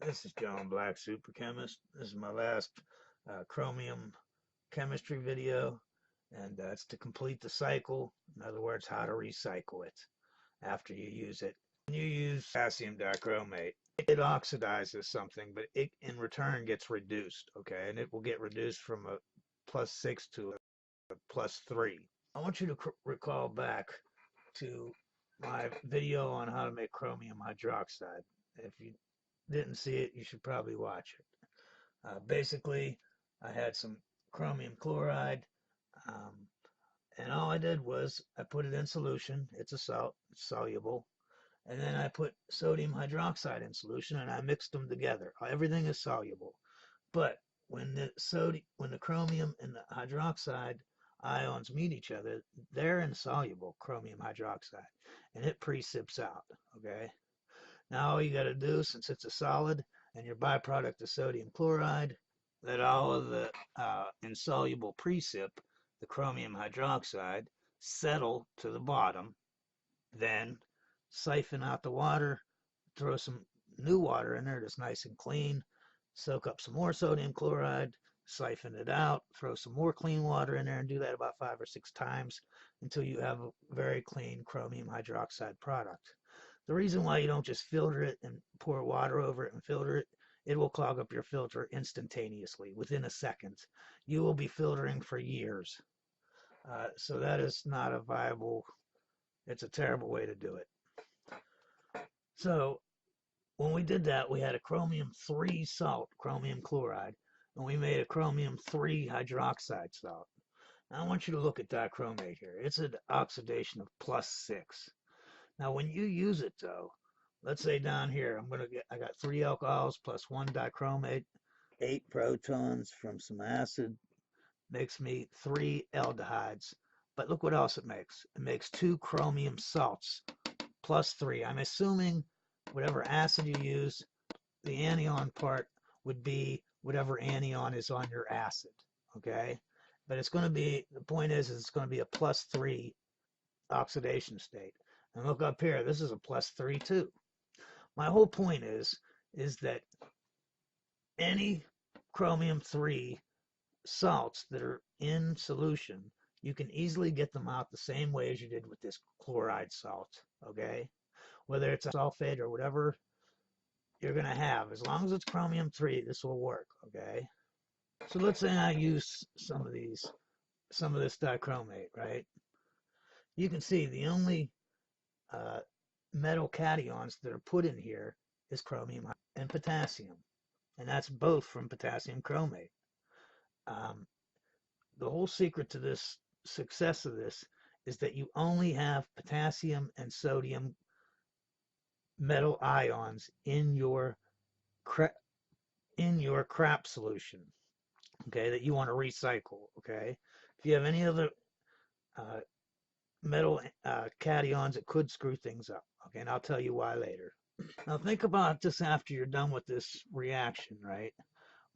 This is John Black, Super Chemist. This is my last chromium chemistry video, and it's to complete the cycle. In other words, how to recycle it after you use it. When you use potassium dichromate, it oxidizes something, but it in return gets reduced, okay? And it will get reduced from a +6 to a +3. I want you to recall back to my video on how to make chromium hydroxide. If you didn't see it, you should probably watch it. Basically, I had some chromium chloride, um, and all I did was I put it in solution. It's a salt, it's soluble. And then I put sodium hydroxide in solution, and I mixed them together. Everything is soluble. But when the chromium and the hydroxide ions meet each other, they're insoluble, chromium hydroxide, and it precips out, okay? Now all you got to do, since it's a solid and your byproduct is sodium chloride, let all of the insoluble precip, the chromium hydroxide, settle to the bottom. Then siphon out the water, throw some new water in there that's nice and clean, soak up some more sodium chloride, siphon it out, throw some more clean water in there, and do that about 5 or 6 times until you have a very clean chromium hydroxide product. The reason why you don't just filter it and pour water over it and filter it, it will clog up your filter instantaneously within a second. You will be filtering for years. So that is not a viable, it's a terrible way to do it. So when we did that, we had a chromium 3 salt, chromium chloride, and we made a chromium 3 hydroxide salt. Now I want you to look at dichromate here. It's an oxidation of +6. Now when you use it though, let's say down here, I got 3 alcohols plus 1 dichromate, 8 protons from some acid, makes me 3 aldehydes. But look what else it makes. It makes 2 chromium salts +3. I'm assuming whatever acid you use, the anion part would be whatever anion is on your acid, okay? But it's going to be, the point is it's going to be a +3 oxidation state. And look up here, this is a +3 too. My whole point is that any chromium 3 salts that are in solution, you can easily get them out the same way as you did with this chloride salt, okay? Whether it's a sulfate or whatever you're going to have, as long as it's chromium 3, this will work, okay? So let's say I use some of this dichromate, right? You can see the only metal cations that are put in here is chromium and potassium, and that's both from potassium chromate. The whole secret to this success of this is that you only have potassium and sodium metal ions in your crap solution, okay, that you want to recycle, okay? If you have any other metal cations, it could screw things up, okay? And I'll tell you why later. Now think about this after you're done with this reaction, right?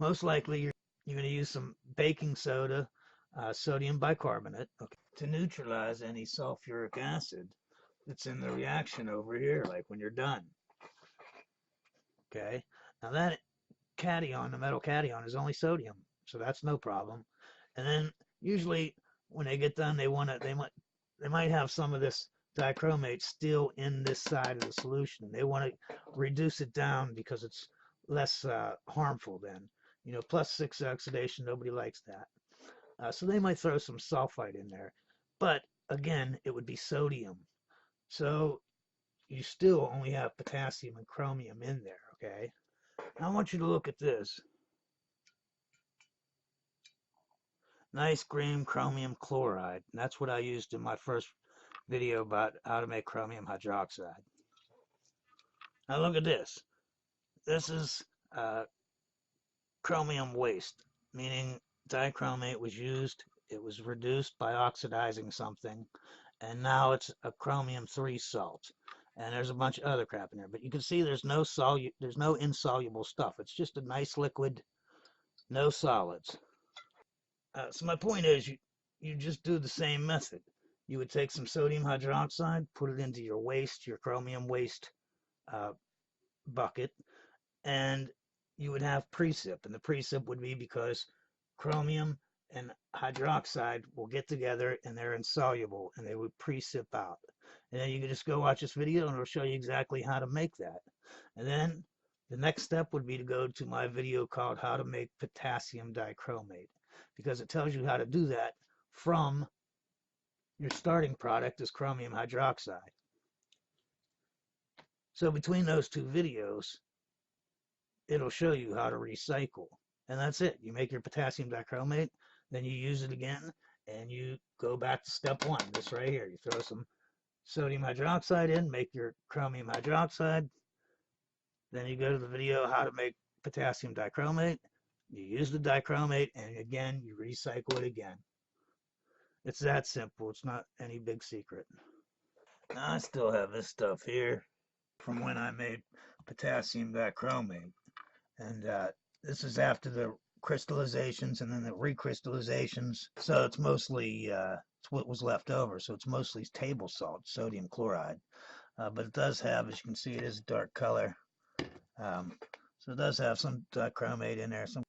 Most likely you're going to use some baking soda, sodium bicarbonate, okay, to neutralize any sulfuric acid that's in the reaction over here, like when you're done. Okay, now that cation, the metal cation, is only sodium, so that's no problem. And then usually when they get done, they might have some of this dichromate still in this side of the solution. They want to reduce it down because it's less harmful then. You know, +6 oxidation, nobody likes that. So they might throw some sulfite in there. But again, it would be sodium. So you still only have potassium and chromium in there, okay? Now I want you to look at this. Nice green chromium chloride. And that's what I used in my first video about how to make chromium hydroxide. Now look at this. This is chromium waste, meaning dichromate was used, it was reduced by oxidizing something, and now it's a chromium 3 salt. And there's a bunch of other crap in there, but you can see there's no insoluble stuff. It's just a nice liquid, no solids. So my point is, you just do the same method. You would take some sodium hydroxide, put it into your waste, your chromium waste bucket, and you would have precip, and the precip would be because chromium and hydroxide will get together and they're insoluble and they would precip out. And then you can just go watch this video and it'll show you exactly how to make that. And then the next step would be to go to my video called How to Make Potassium Dichromate, because it tells you how to do that from your starting product is chromium hydroxide. So between those two videos, it'll show you how to recycle. And that's it. You make your potassium dichromate, then you use it again, and you go back to step one. This right here. You throw some sodium hydroxide in, make your chromium hydroxide. Then you go to the video how to make potassium dichromate. You use the dichromate, and again, you recycle it again. It's that simple. It's not any big secret. Now, I still have this stuff here from when I made potassium dichromate. And this is after the crystallizations and then the recrystallizations. So it's mostly it's what was left over. So it's mostly table salt, sodium chloride. But it does have, as you can see, it is a dark color. So it does have some dichromate in there. It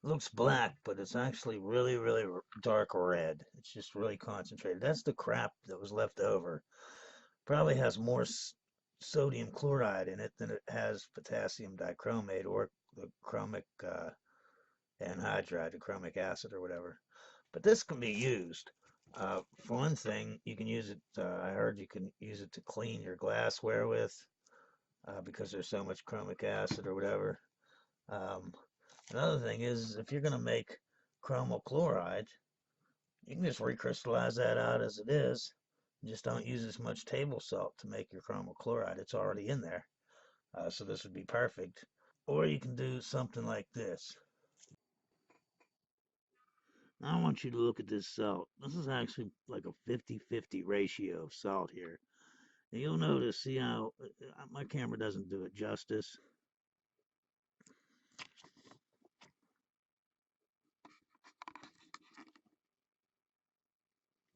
looks black, but it's actually really, really dark red. It's just really concentrated. That's the crap that was left over. Probably has more sodium chloride in it than it has potassium dichromate or the chromic anhydride, the chromic acid or whatever. But this can be used. For one thing, you can use it, I heard you can use it to clean your glassware with because there's so much chromic acid or whatever. Another thing is if you're going to make chromo chloride, you can just recrystallize that out as it is. Just don't use as much table salt to make your chromo chloride. It's already in there. So this would be perfect. Or you can do something like this. Now I want you to look at this salt. This is actually like a 50-50 ratio of salt here. And you'll notice, see how my camera doesn't do it justice.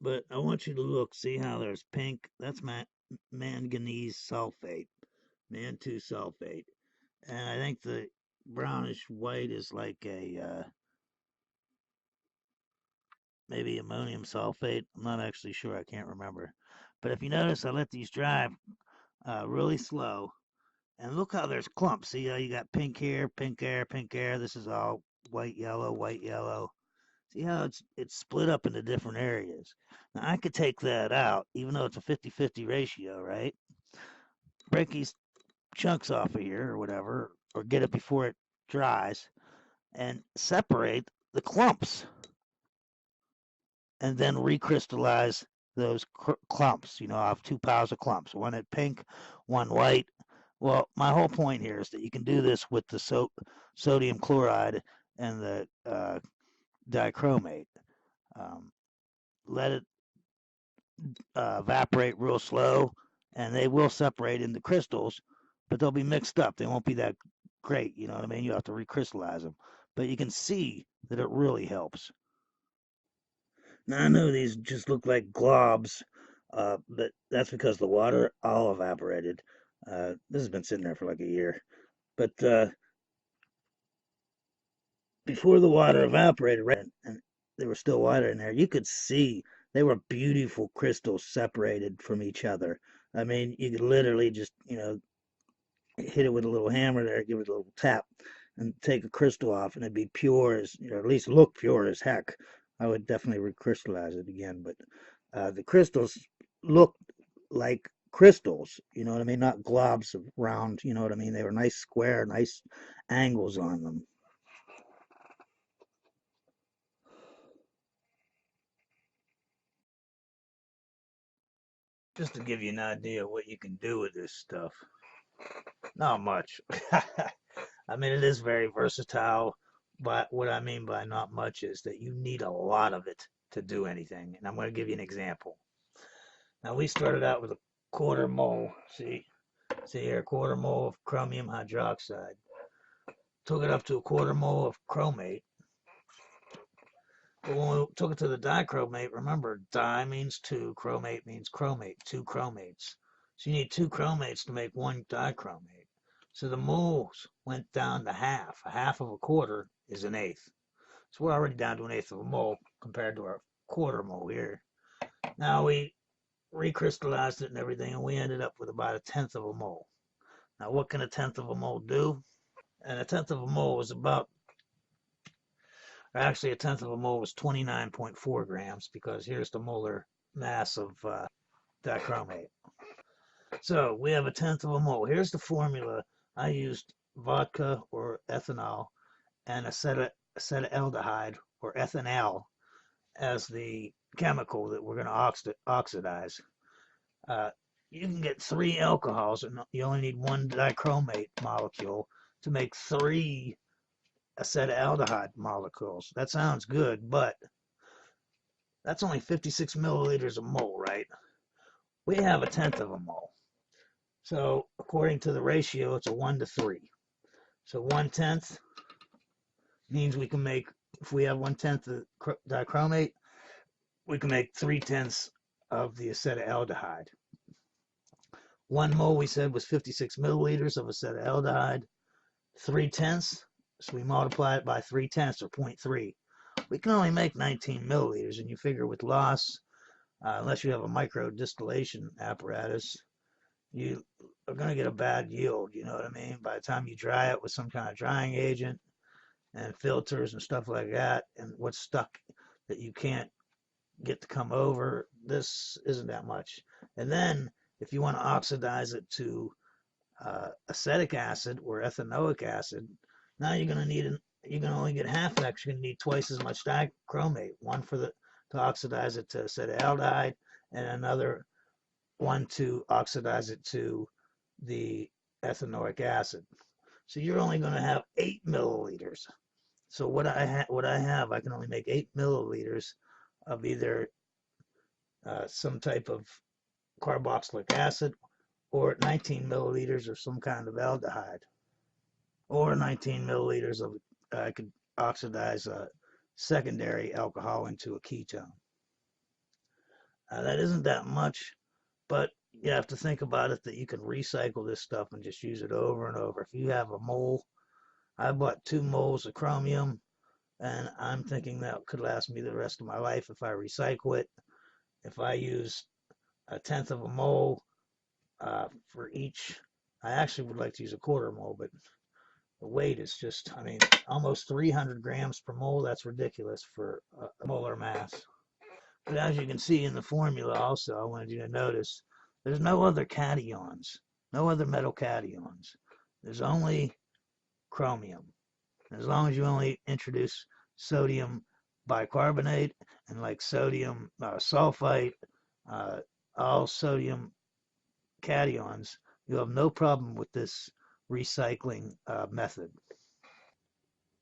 But I want you to look, see how there's pink. That's manganese sulfate, Man-2 sulfate. And I think the brownish white is like a maybe ammonium sulfate. I'm not actually sure. I can't remember. But if you notice, I let these dry really slow. And look how there's clumps. See how you got pink here, pink there, pink there. This is all white, yellow, white, yellow. See how it's split up into different areas. Now I could take that out, even though it's a 50-50 ratio, right? Break these chunks off of here or whatever, or get it before it dries, and separate the clumps, and then recrystallize those clumps. You know, I have two piles of clumps, one at pink, one white. Well, my whole point here is that you can do this with the sodium chloride and the dichromate. Let it evaporate real slow, and they will separate into crystals, but they'll be mixed up. They won't be that great, you know what I mean? You have to recrystallize them. But you can see that it really helps. Now, I know these just look like globs, but that's because the water all evaporated. This has been sitting there for like a year. But before the water evaporated, right, and there was still water in there, you could see they were beautiful crystals separated from each other. I mean, you could literally just, you know, hit it with a little hammer there, give it a little tap, and take a crystal off, and it'd be pure as, you know, at least look pure as heck. I would definitely recrystallize it again, but the crystals look like crystals, you know what I mean? Not globs of round, you know what I mean? They were nice square, nice angles on them. Just to give you an idea of what you can do with this stuff. Not much. I mean, it is very versatile, but what I mean by not much is that you need a lot of it to do anything. And I'm going to give you an example. Now, we started out with a quarter mole. See here, quarter mole of chromium hydroxide. Took it up to a quarter mole of chromate. But when we took it to the dichromate, remember, di means two, chromate means chromate, two chromates. So you need 2 chromates to make 1 dichromate. So the moles went down to half. A half of a quarter is an eighth. So we're already down to an eighth of a mole compared to our quarter mole here. Now we recrystallized it and everything, and we ended up with about a tenth of a mole. Now what can a tenth of a mole do? And a tenth of a mole is about, actually a tenth of a mole was 29.4 grams, because here's the molar mass of dichromate. So we have a tenth of a mole. Here's the formula. I used vodka or ethanol and acetaldehyde or ethanal as the chemical that we're going to oxidize. You can get 3 alcohols, and you only need 1 dichromate molecule to make 3 acetaldehyde molecules. That sounds good, but that's only 56 milliliters a mole, right? We have a tenth of a mole. So according to the ratio, it's a 1 to 3. So 1/10 means we can make, if we have 1/10 of dichromate, we can make 3/10 of the acetaldehyde. 1 mole, we said, was 56 milliliters of acetaldehyde. 3/10, so we multiply it by 3/10, or 0.3. We can only make 19 milliliters, and you figure with loss, unless you have a micro distillation apparatus, you are going to get a bad yield, you know what I mean? By the time you dry it with some kind of drying agent and filters and stuff like that, and what's stuck that you can't get to come over, this isn't that much. And then if you want to oxidize it to acetic acid or ethanoic acid, now you're going to need you're going to only get half of that. You're going to need twice as much dichromate, one for to oxidize it to acetaldehyde, and another one to oxidize it to the ethanoic acid. So you're only going to have 8 milliliters. So what I have, I can only make 8 milliliters of either some type of carboxylic acid, or 19 milliliters of some kind of aldehyde, or 19 milliliters of, I could oxidize a secondary alcohol into a ketone. That isn't that much, but you have to think about it that you can recycle this stuff and just use it over and over. If you have a mole, I bought 2 moles of chromium, and I'm thinking that could last me the rest of my life if I recycle it. If I use a tenth of a mole for each, I actually would like to use a quarter mole, but the weight is just, I mean, almost 300 grams per mole. That's ridiculous for a molar mass. But as you can see in the formula also, I wanted you to notice, there's no other cations, no other metal cations. There's only chromium. As long as you only introduce sodium bicarbonate and like sodium sulfite, all sodium cations, you have no problem with this recycling method.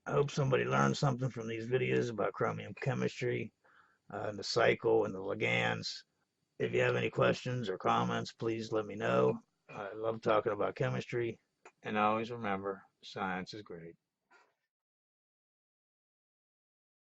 I hope somebody learned something from these videos about chromium chemistry, and the cycle and the ligands. If you have any questions or comments, please let me know. I love talking about chemistry, and always remember, science is great.